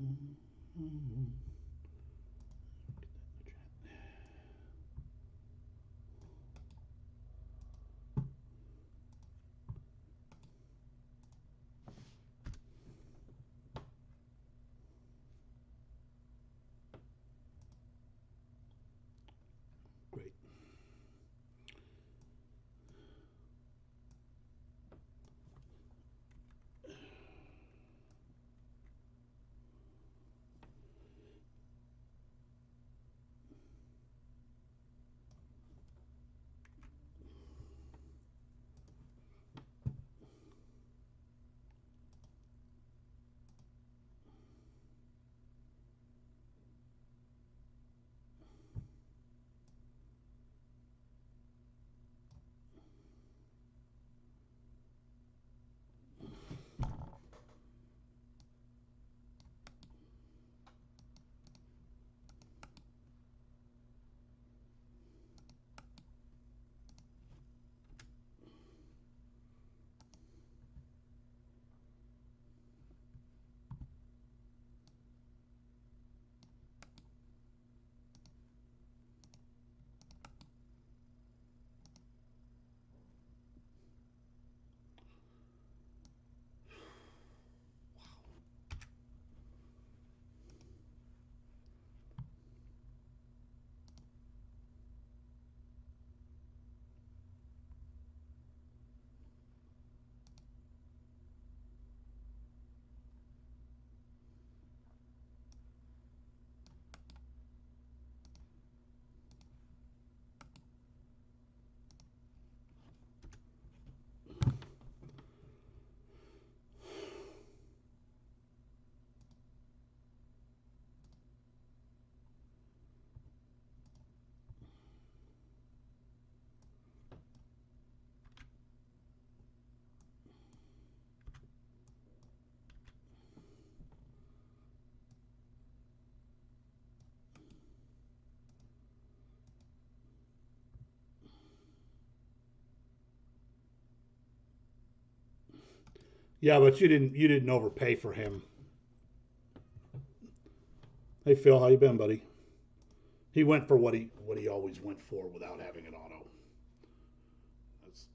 Great. Yeah, but you didn't overpay for him. Hey Phil, how you been, buddy? He went for what he always went for without having an auto. That's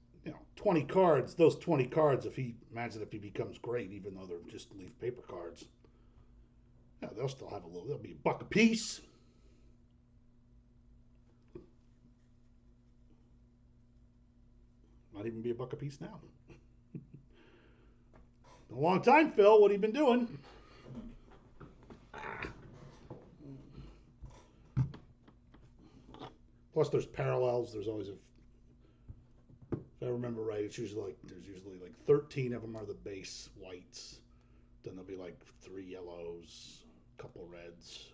20 cards. Those 20 cards. If he imagine if he becomes great, even though they're just leaf paper cards, yeah, they'll still have a little. They'll be a buck a piece. Might even be a buck a piece now. A long time, Phil. What have you been doing? Plus, there's parallels. There's always a. If I remember right, it's usually like there's usually like 13 of them are the base whites. Then there'll be like 3 yellows, a couple reds,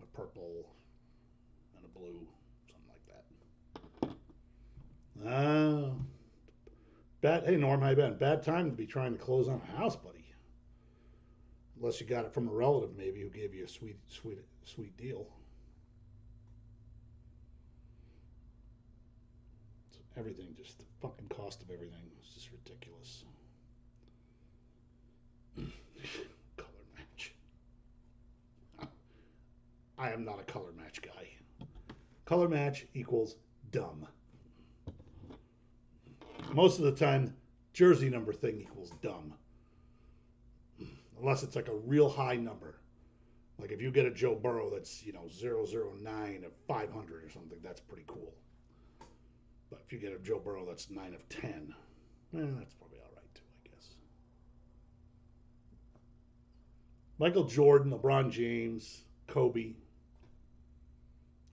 a purple, and a blue, something like that. Oh, bad. Hey Norm, how you been? Bad time to be trying to close on a house, buddy. Unless you got it from a relative, maybe who gave you a sweet deal. Everything, just the fucking cost of everything is just ridiculous. Color match. I am not a color match guy. Color match equals dumb. Most of the time, jersey number thing equals dumb. Unless it's like a real high number. Like if you get a Joe Burrow that's, 009 of 500 or something, that's pretty cool. But if you get a Joe Burrow that's 9 of 10, that's probably all right too, I guess. Michael Jordan, LeBron James, Kobe,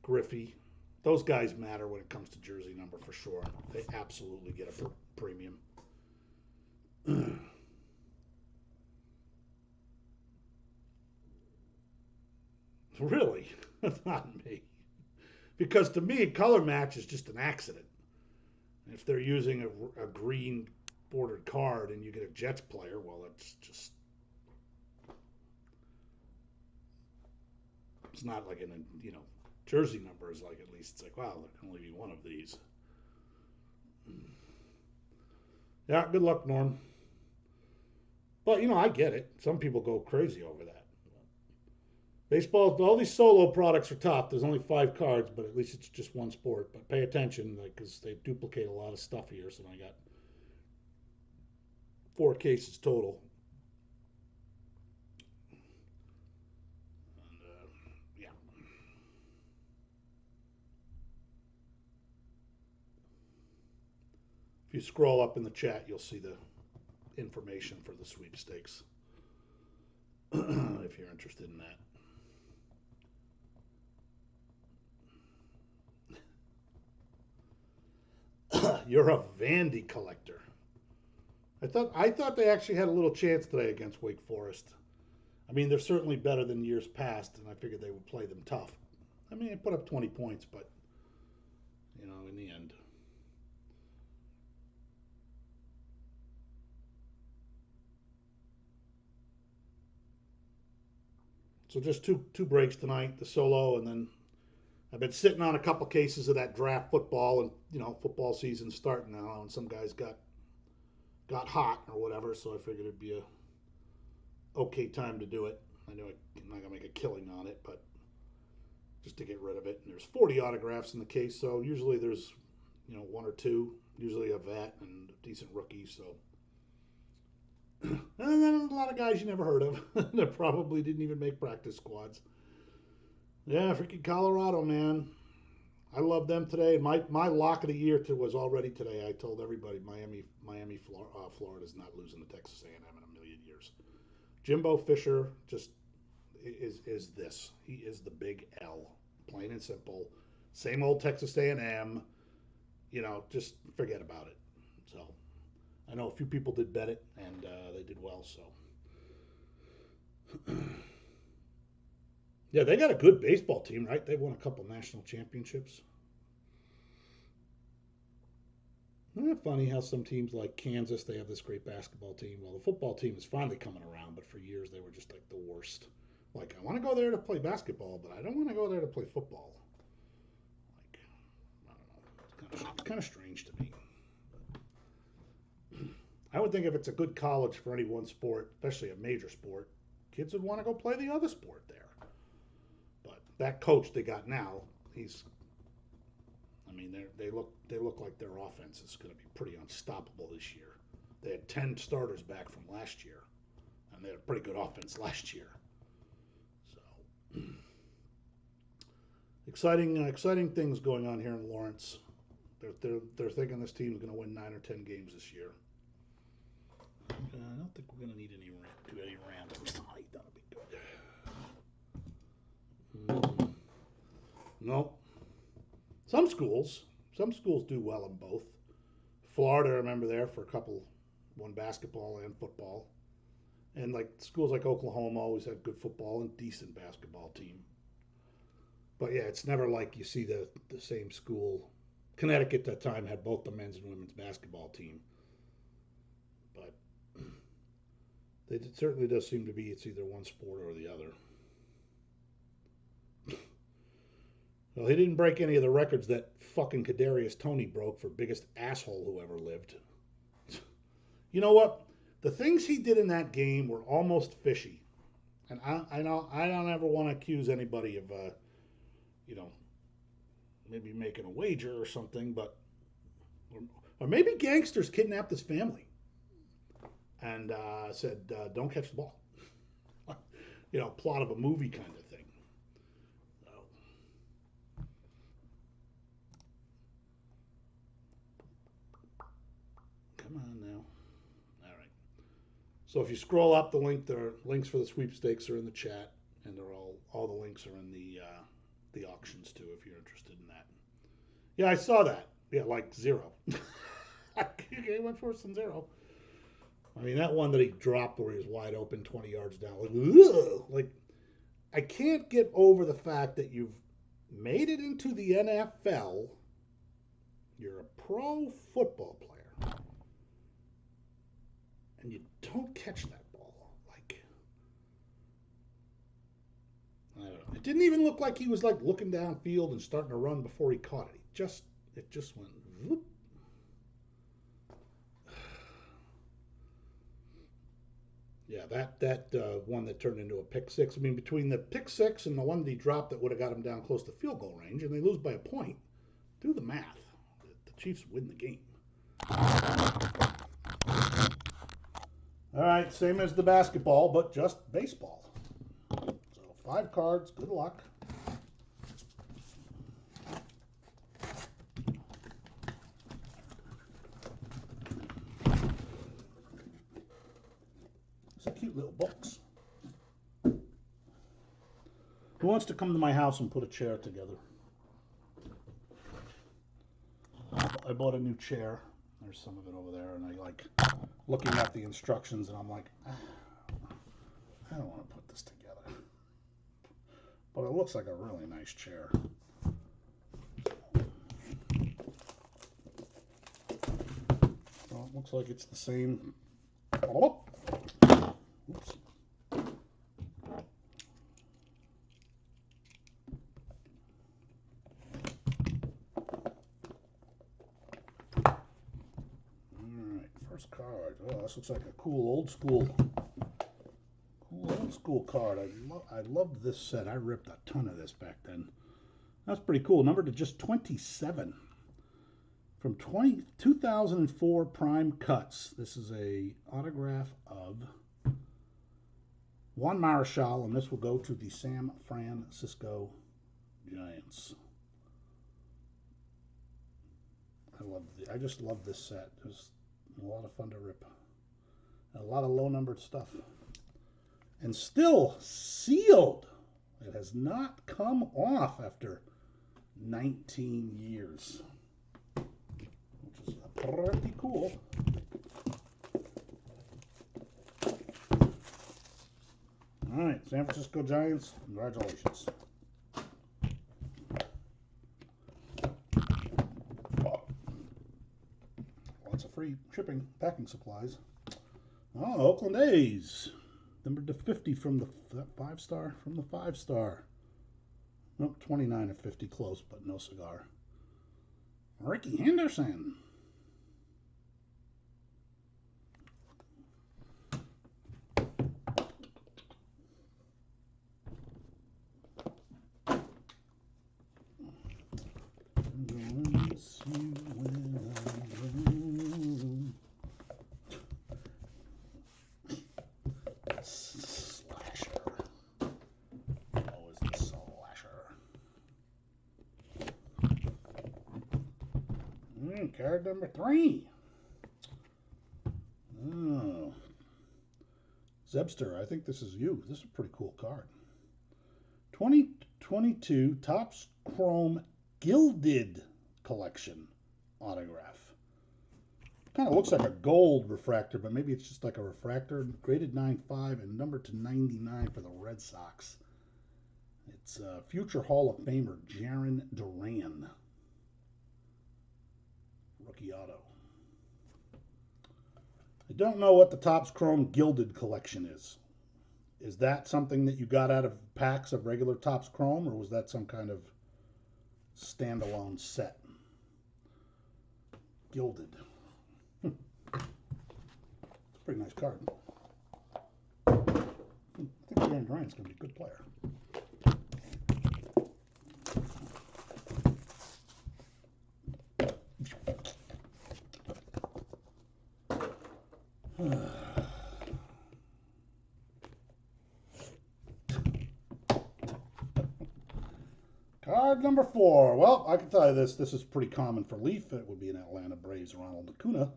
Griffey, those guys matter when it comes to jersey number for sure. They absolutely get a premium. Really? That's not me. Because to me, a color match is just an accident. If they're using a green bordered card and you get a Jets player, well, it's just. It's not like jersey number is like at least it's like, wow, there can only be one of these. Yeah, good luck, Norm. But, I get it. Some people go crazy over that. Baseball, all these solo products are tough. There's only 5 cards, but at least it's just one sport. But pay attention, like, because they duplicate a lot of stuff here. So I got 4 cases total. And, yeah. If you scroll up in the chat, you'll see the information for the sweepstakes if you're interested in that. You're a Vandy collector. I thought they actually had a little chance today against Wake Forest. I mean, they're certainly better than years past, and I figured they would play them tough. I mean, they put up 20 points, but in the end. So just two breaks tonight, the solo, and then I've been sitting on a couple cases of that draft football, and football season's starting now, and some guys got hot or whatever, so I figured it'd be a okay time to do it. I know I'm not gonna make a killing on it, but just to get rid of it. And there's 40 autographs in the case, so usually there's one or two, usually a vet and a decent rookie. So, and then a lot of guys you never heard of that probably didn't even make practice squads. Yeah, freaking Colorado, man. I love them today. My lock of the year was already today. I told everybody Florida's not losing to Texas A&M in a million years. Jimbo Fisher just is this. He is the big L, plain and simple. Same old Texas A&M. Just forget about it. So I know a few people did bet it, and they did well. So yeah, they got a good baseball team, right? They've won a couple national championships. Isn't it funny how some teams like Kansas, they have this great basketball team? Well, the football team is finally coming around, but for years they were just like the worst. Like, I want to go there to play basketball, but I don't want to go there to play football. Like, I don't know. It's kind of strange to me. I would think if it's a good college for any one sport, especially a major sport, kids would want to go play the other sport there. But that coach they got now, I mean, they look like their offense is going to be pretty unstoppable this year. They had 10 starters back from last year, and they had a pretty good offense last year. So exciting things going on here in Lawrence. They're thinking this team's going to win 9 or 10 games this year. I don't think we're going to need any Rams tonight. That'll be good. No. Some schools do well in both. Florida, I remember there for a couple, won basketball and football. And like schools like Oklahoma always had good football and decent basketball team. But yeah, it's never like you see the same school. Connecticut at that time had both the men's and women's basketball team. But it certainly does seem to be it's either one sport or the other. Well, he didn't break any of the records that fucking Kadarius Toney broke for biggest asshole who ever lived. You know what? The things he did in that game were almost fishy, and I don't ever want to accuse anybody of, you know, maybe making a wager or something, but or maybe gangsters kidnapped his family and said, "Don't catch the ball." Plot of a movie kind of thing. So, come on now. All right. So if you scroll up, the links for the sweepstakes are in the chat, and they're all the links are in the auctions too, if you're interested in that. Yeah, I saw that. Yeah, like zero. Okay, much worse than zero. I mean, that one that he dropped where he was wide open 20 yards down, like, ugh, like I can't get over the fact that you've made it into the NFL. You're a pro football player, and you don't catch that ball. Like, I don't know. It didn't even look like he was like looking downfield and starting to run before he caught it. It just went whoop. Yeah, that one that turned into a pick six. I mean, between the pick six and the one that he dropped that would have got him down close to field goal range, and they lose by a point. Do the math. The Chiefs win the game. All right, same as the basketball, but just baseball. So 5 cards. Good luck. It's a cute little box. Who wants to come to my house and put a chair together? I bought a new chair. There's some of it over there, and I like looking at the instructions, and I'm like, I don't want to put this together. But it looks like a really nice chair. Well, it looks like it's the same. Oh. Oops. First card. Oh, this looks like a cool old school card. I loved this set. I ripped a ton of this back then. That's pretty cool. Numbered to just 27. From 2004 Prime Cuts. This is a autograph of Juan Marichal, and this will go to the San Francisco Giants. I just love this set. It was a lot of fun to rip. A lot of low-numbered stuff. And still sealed. It has not come off after 19 years. Which is pretty cool. All right, San Francisco Giants, congratulations. Lots of free shipping, packing supplies. Oh, Oakland A's. Numbered to 50 from the 5-star. From the 5-star. Nope, 29 of 50, close, but no cigar. Ricky Henderson. Card number 3. Oh. Zebster, I think this is you. This is a pretty cool card. 2022 Topps Chrome Gilded Collection autograph. Kind of looks like a gold refractor, but maybe it's just like a refractor. Graded 9.5 and numbered to 99 for the Red Sox. It's future Hall of Famer Jarren Duran. Rookie auto. I don't know what the Topps Chrome Gilded Collection is. Is that something that you got out of packs of regular Topps Chrome, or was that some kind of standalone set? Gilded. It's a pretty nice card. I think Jarren Duran's going to be a good player. Card number 4. Well, I can tell you this. This is pretty common for Leaf. It would be an Atlanta Braves Ronald Acuna.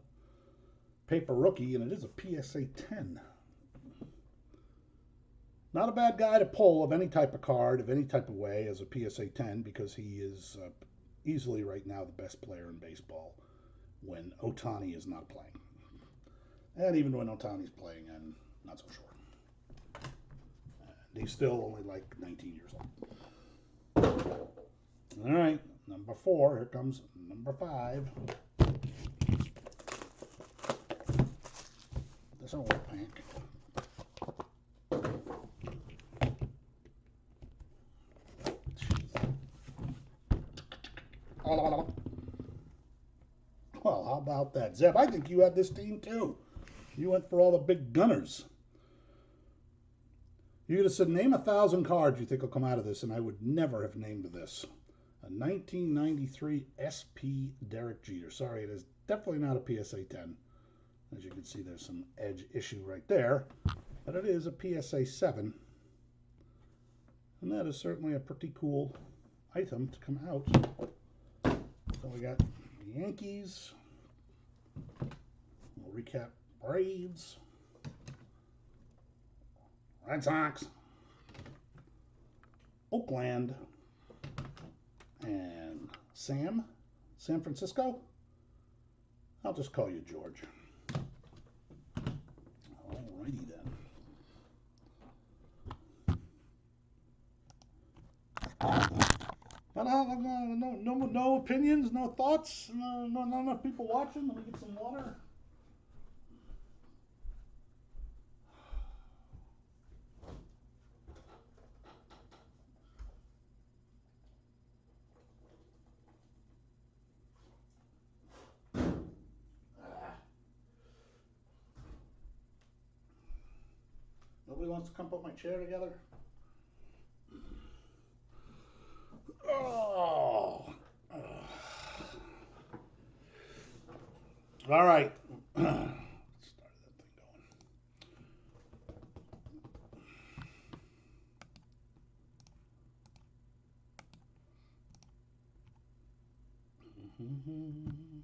Paper rookie, and it is a PSA 10. Not a bad guy to pull of any type of card, of any type of way, as a PSA 10, because he is easily right now the best player in baseball when Ohtani is not playing. And even when Ohtani's playing, I'm not so sure. And he's still only like 19 years old. All right, number 4. Here comes number 5. This old pack. Well, how about that? Zeb, I think you had this team too. You went for all the big gunners. You could have said, name 1,000 cards you think will come out of this, and I would never have named this. A 1993 SP Derek Jeter. Sorry, it is definitely not a PSA 10. As you can see, there's some edge issue right there. But it is a PSA 7. And that is certainly a pretty cool item to come out. So we got the Yankees. We'll recap Braves. Red Sox, Oakland, and San Francisco. I'll just call you George. Alrighty then. No opinions, no thoughts, not enough people watching. Let me get some water. Nobody wants to come put my chair together? Oh. All right. Let's start that thing going.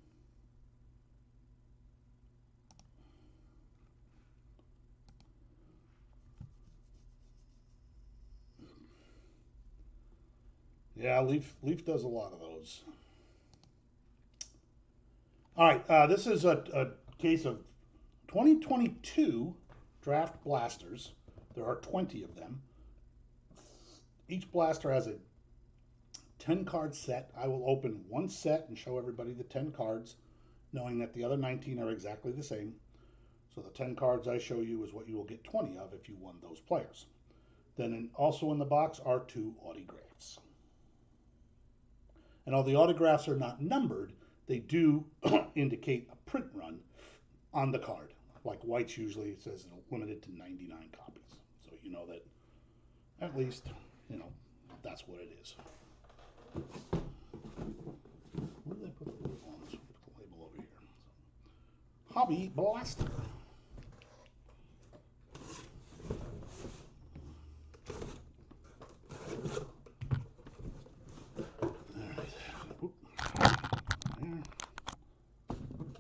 Yeah, Leaf does a lot of those. All right, this is a case of 2022 draft blasters. There are 20 of them. Each blaster has a 10-card set. I will open one set and show everybody the 10 cards, knowing that the other 19 are exactly the same. So the 10 cards I show you is what you will get 20 of if you won those players. Then also in the box are 2 autographs. And although the autographs are not numbered, they do indicate a print run on the card. Like White's usually it says limited to 99 copies. So you know that at least, that's what it is. Where did they put the label on this? Put the label over here. Hobby Blaster.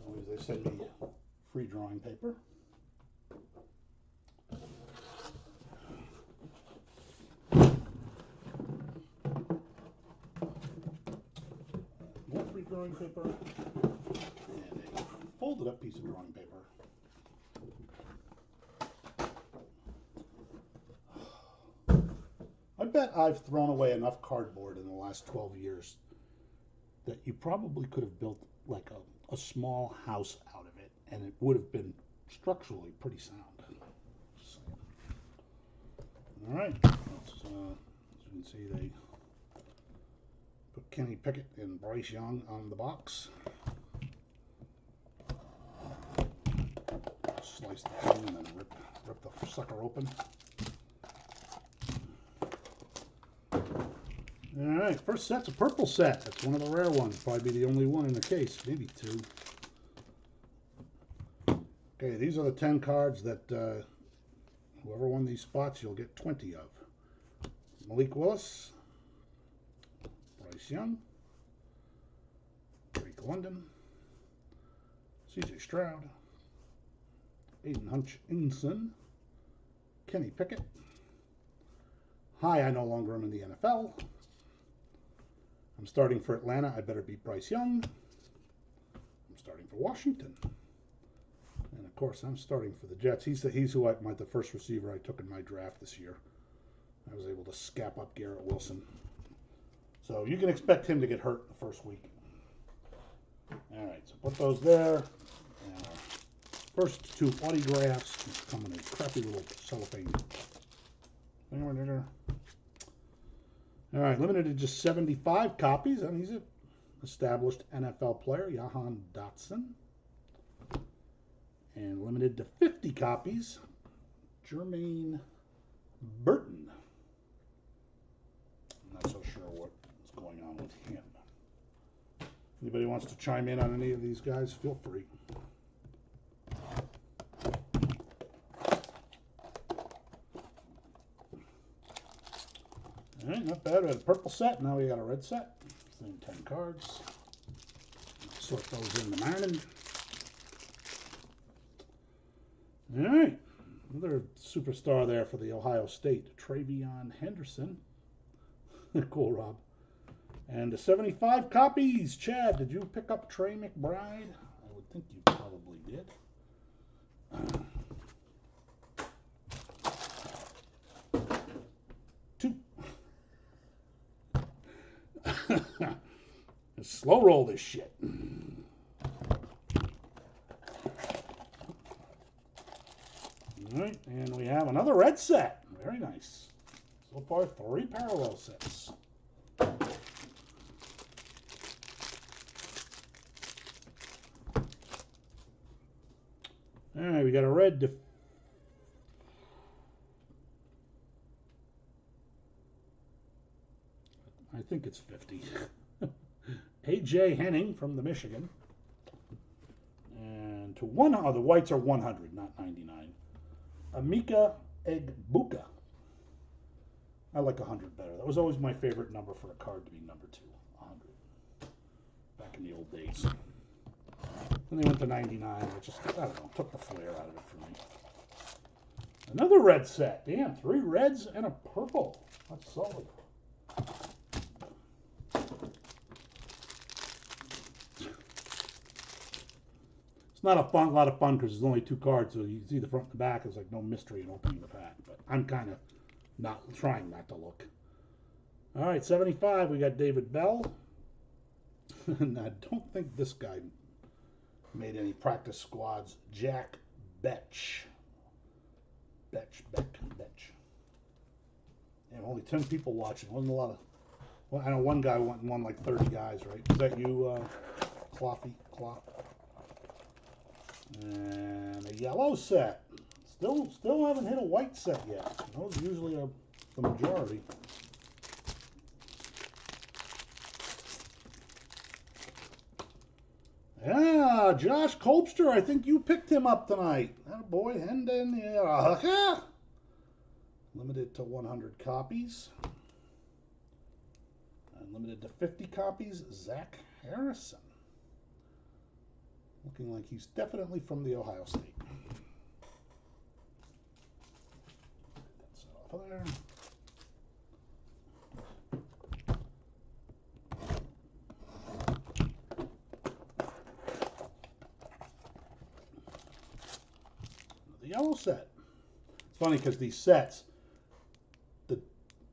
Always they send me free drawing paper. More free drawing paper and a folded up piece of drawing paper. I bet I've thrown away enough cardboard in the last 12 years that you probably could have built like a small house out of it, and it would have been structurally pretty sound. All right, as you can see, they put Kenny Pickett and Bryce Young on the box. Slice the thing and then rip the sucker open. All right, first set's a purple set. That's one of the rare ones. Probably be the only one in the case, maybe 2. Okay, these are the 10 cards that whoever won these spots, you'll get 20 of. Malik Willis, Bryce Young, Drake London, CJ Stroud, Aiden Hutchinson, Kenny Pickett. Hi, I no longer am in the NFL. I'm starting for Atlanta. I better beat Bryce Young. I'm starting for Washington. And of course, I'm starting for the Jets. He's the first receiver I took in my draft this year. I was able to scap up Garrett Wilson. So you can expect him to get hurt the first week. All right, so put those there. And our first 2 autographs come in a crappy little cellophane. All right, limited to just 75 copies, and he's an established NFL player, Jahan Dotson. And limited to 50 copies, Jermaine Burton. I'm not so sure what's going on with him. Anybody wants to chime in on any of these guys, feel free. All right, not bad. We had a purple set. Now we got a red set. Same 10 cards. Sort those in the morning. All right. Another superstar there for the Ohio State. Travion Henderson. Cool, Rob. And the 75 copies. Chad, did you pick up Trey McBride? I would think you probably did. Two. Slow roll this shit. All right, and we have another red set. Very nice. So far, 3 parallel sets. All right, we got a red. I think it's 50. A.J. Henning from the Michigan. And to one, oh, the whites are 100, not 99. Emeka Egbuka. I like 100 better. That was always my favorite number for a card to be number 2, 100. Back in the old days. Then they went to 99, which just, I don't know, took the flair out of it for me. Another red set. Damn, 3 reds and a purple. That's solid. It's not a lot of fun because there's only 2 cards, so you see the front and the back. There's like no mystery in opening the pack. But I'm kind of trying not to look. All right, 75. We got David Bell, and I don't think this guy made any practice squads. Jack Betch. Betch. And only 10 people watching. Wasn't a lot of. Well, I know one guy won like 30 guys, right? Is that you, Cloughy? And a yellow set. Still haven't hit a white set yet. Those are usually the majority. Yeah, Josh Kolbster. I think you picked him up tonight. That boy, Hendon. Yeah. Limited to 100 copies. And limited to 50 copies, Zach Harrison. Looking like he's definitely from the Ohio State. That's off of there. The yellow set. It's funny because these sets,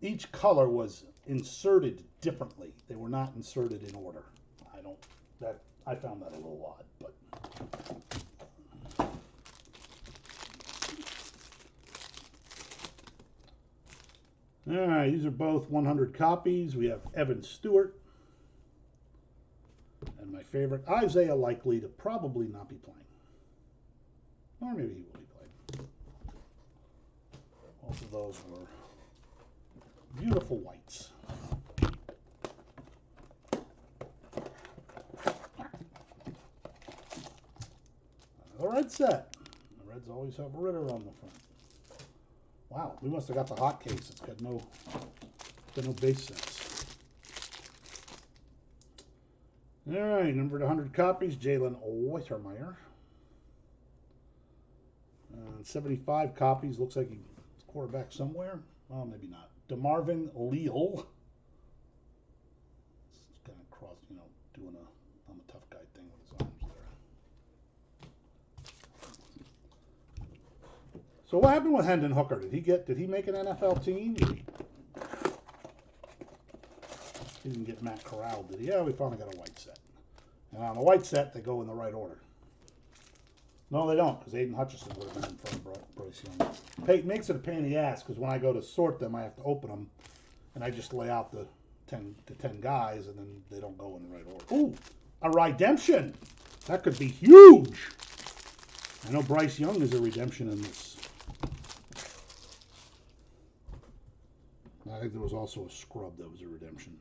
each color was inserted differently. They were not inserted in order. I found that a little odd, but. All right, these are both 100 copies. We have Evan Stewart. And my favorite, Isaiah Likely, to probably not be playing. Or maybe he will be playing. Both of those were beautiful whites. Another red set. The Reds always have a Ritter on the front. Wow, we must have got the hot case. It's got no base sets. All right, numbered 100 copies. Jalen Wittermeyer. 75 copies. Looks like he's quarterback somewhere. Oh, maybe not. DeMarvin Leal. It's kind of cross, doing I'm a tough guy thing with his arms there. So what happened with Hendon Hooker? Did he make an NFL team? He didn't get Matt Corral, did he? Yeah, we finally got a white set. And on the white set, they go in the right order. No, they don't, because Aiden Hutchinson would have been in front of Bryce Young. It makes it a pain in the ass, because when I go to sort them, I have to open them, and I just lay out the 10 guys, and then they don't go in the right order. Ooh, a redemption! That could be huge! I know Bryce Young is a redemption in this. I think there was also a scrub that was a redemption.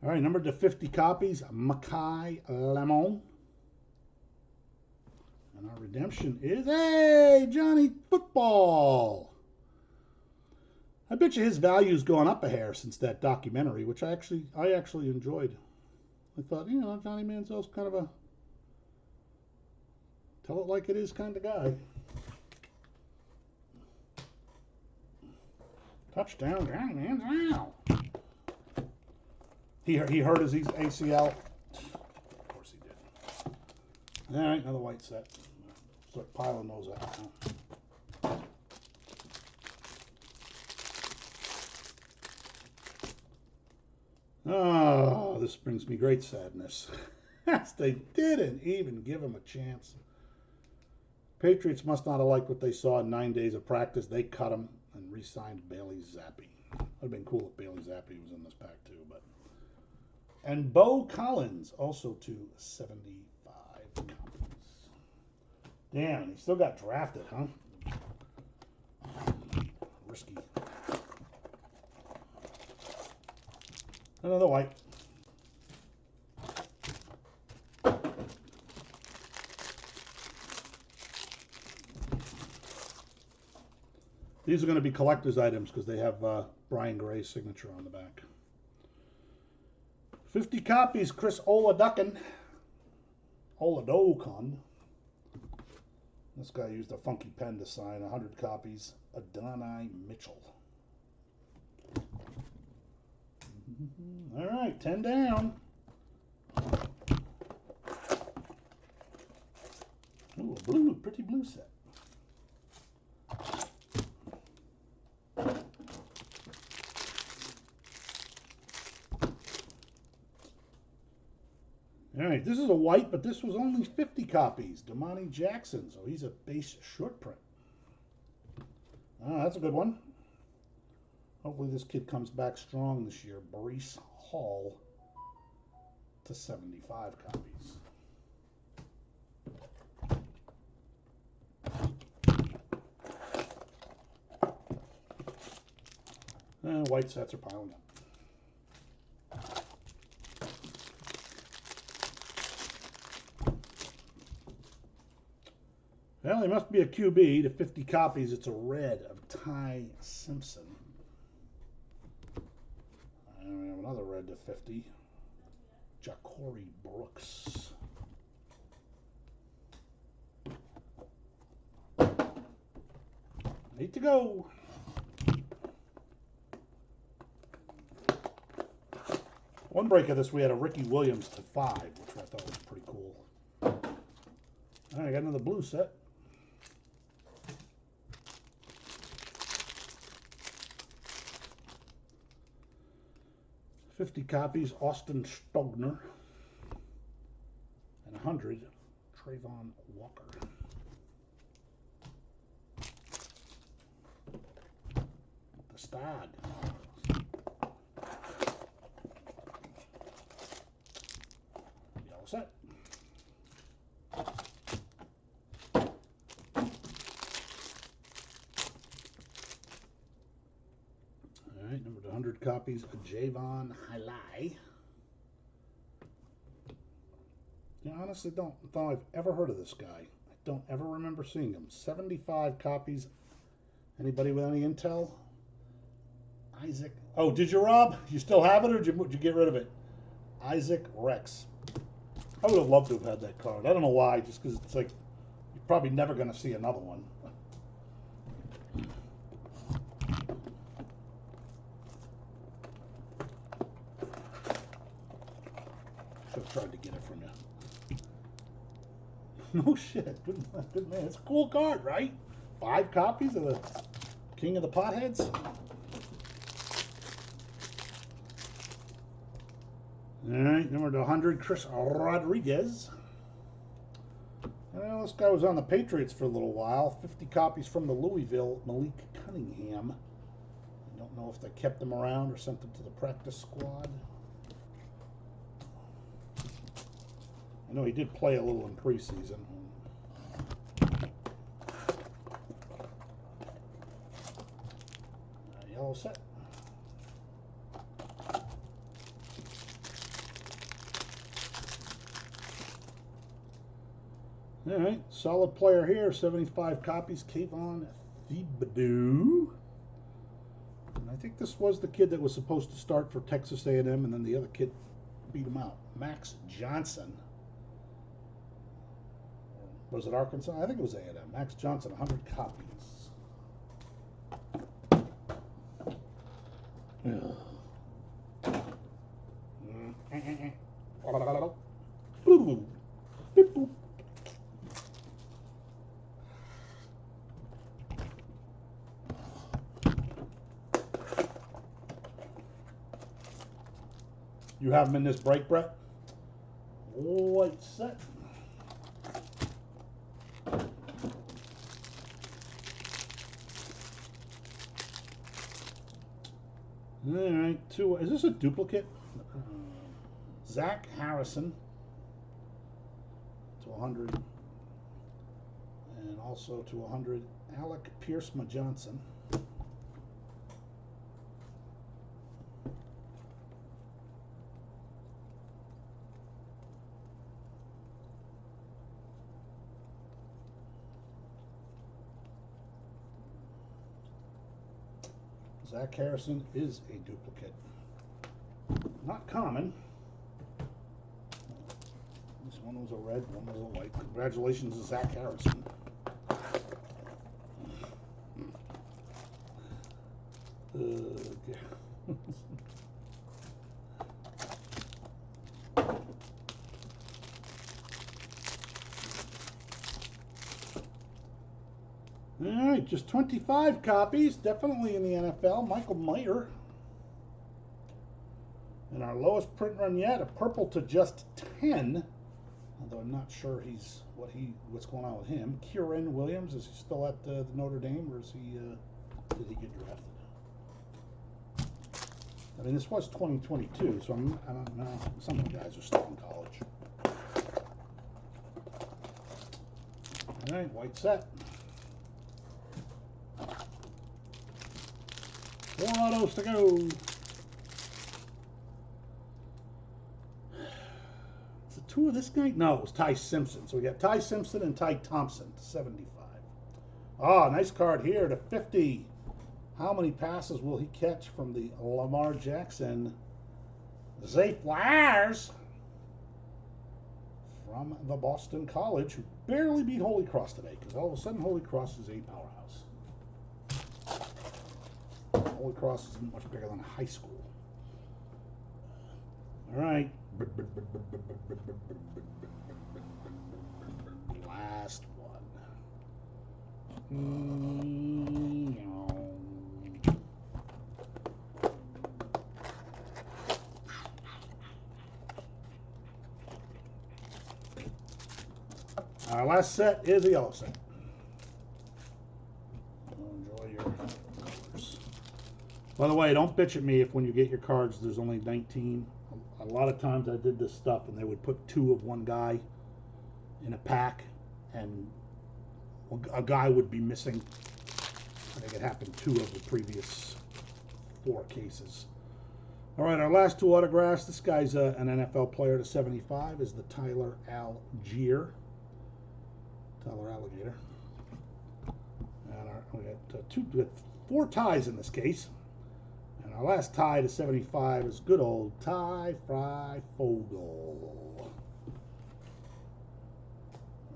All right, numbered to 50 copies, Mackay Lemon. And our redemption is, hey, Johnny Football. I bet you his value's gone up a hair since that documentary, which I actually enjoyed. I thought, you know, Johnny Manziel's kind of a tell it like it is kind of guy. Touchdown, Johnny Manziel. He hurt his ACL. Of course he did. All right, another white set. Start piling those out now. Oh, this brings me great sadness. They didn't even give him a chance. Patriots must not have liked what they saw in 9 days of practice. They cut him and re-signed Bailey Zappi. Would have been cool if Bailey Zappi was in this pack too, but. And Bo Collins also to 75 copies. Damn, he still got drafted, huh? Risky. Another white. These are going to be collector's items because they have Brian Gray's signature on the back. 50 copies, Chris Oladokun. This guy used a funky pen to sign. 100 copies, Adonai Mitchell. All right, 10 down. Ooh, a blue, pretty blue set. All right, this is a white, but this was only 50 copies. Damani Jackson, so he's a base short print. That's a good one. Hopefully this kid comes back strong this year. Breece Hall to 75 copies. White sets are piling up. Well, he must be a QB. To 50 copies, it's a red of Ty Simpson. And we have another red to 50. Ja'Cory Brooks. Eight to go. One break of this, we had a Ricky Williams to 5, which I thought was pretty cool. All right, I got another blue set. $50 copies, Austin Stogner. And 100, Trayvon Walker. The Stag. Yellow set. All right, numbered 100 copies of Javon Halai. Yeah, honestly, don't I've ever heard of this guy. I don't ever remember seeing him. 75 copies. Anybody with any intel? Isaac. Oh, did you, Rob? You still have it, or did you get rid of it? Isaac Rex. I would have loved to have had that card. I don't know why, just because it's like you're probably never going to see another one. Should have tried to get it from you. No shit. Good man. It's a cool card, right? 5 copies of the King of the Potheads. All right, number 100, Chris Rodriguez. Well, this guy was on the Patriots for a little while. 50 copies from the Louisville, Malik Cunningham. I don't know if they kept him around or sent him to the practice squad. I know he did play a little in preseason. Yellow set. All right, solid player here, 75 copies, Kayvon Thibodeau. And I think this was the kid that was supposed to start for Texas A&M, and then the other kid beat him out. Max Johnson. Was it Arkansas? I think it was A&M. Max Johnson, 100 copies. You have them in this break, Brett? White set. All right, two. Is this a duplicate? Zach Harrison to 100, and also to 100, Alec Pierce-Johnson. Zach Harrison is a duplicate. Not common. This one was a red, one was a white. Congratulations to Zach Harrison. All right, just 25 copies, definitely in the NFL. Michael Mayer. And our lowest print run yet, a purple to just 10. Although I'm not sure what's going on with him. Kieran Williams, is he still at the Notre Dame, or is he did he get drafted? I mean, this was 2022, so I don't know. Some of the guys are still in college. All right, white set. 4 autos to go. Is it 2 of this guy? No, it was Ty Simpson. So we got Ty Simpson and Ty Thompson to 75. Ah, nice card here to 50. How many passes will he catch from the Lamar Jackson? Zay Flowers from the Boston College, who barely beat Holy Cross today, because all of a sudden Holy Cross is a powerhouse. Holy Cross isn't much bigger than a high school. All right. Last one. Our last set is a yellow set. Enjoy your colors. By the way, don't bitch at me if when you get your cards there's only 19. A lot of times I did this stuff and they would put 2 of one guy in a pack and a guy would be missing. I think it happened 2 of the previous 4 cases. All right, our last 2 autographs. This guy's an NFL player to 75 is the Tyler Algier. Tyler Alligator. And we got 4 ties in this case. And our last tie to 75 is good old Ty Fry Fogel.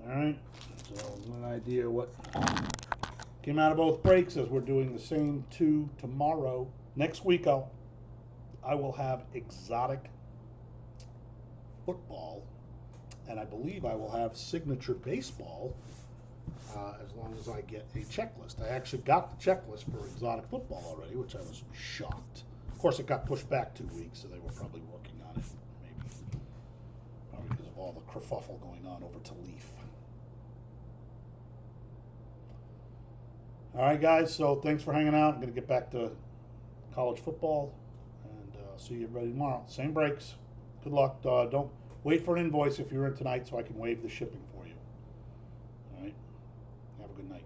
All right, so an idea what came out of both breaks, as we're doing the same 2 tomorrow. Next week I will have exotic football, and I believe I will have signature baseball, as long as I get a checklist. I actually got the checklist for exotic football already, which I was shocked. Of course, it got pushed back 2 weeks, so they were probably working on it, maybe. Probably because of all the kerfuffle going on over to Leaf. All right, guys, so thanks for hanging out. I'm going to get back to college football, and see you everybody tomorrow. Same breaks. Good luck. Don't wait for an invoice if you're in tonight so I can waive the shipping for you. All right? Have a good night.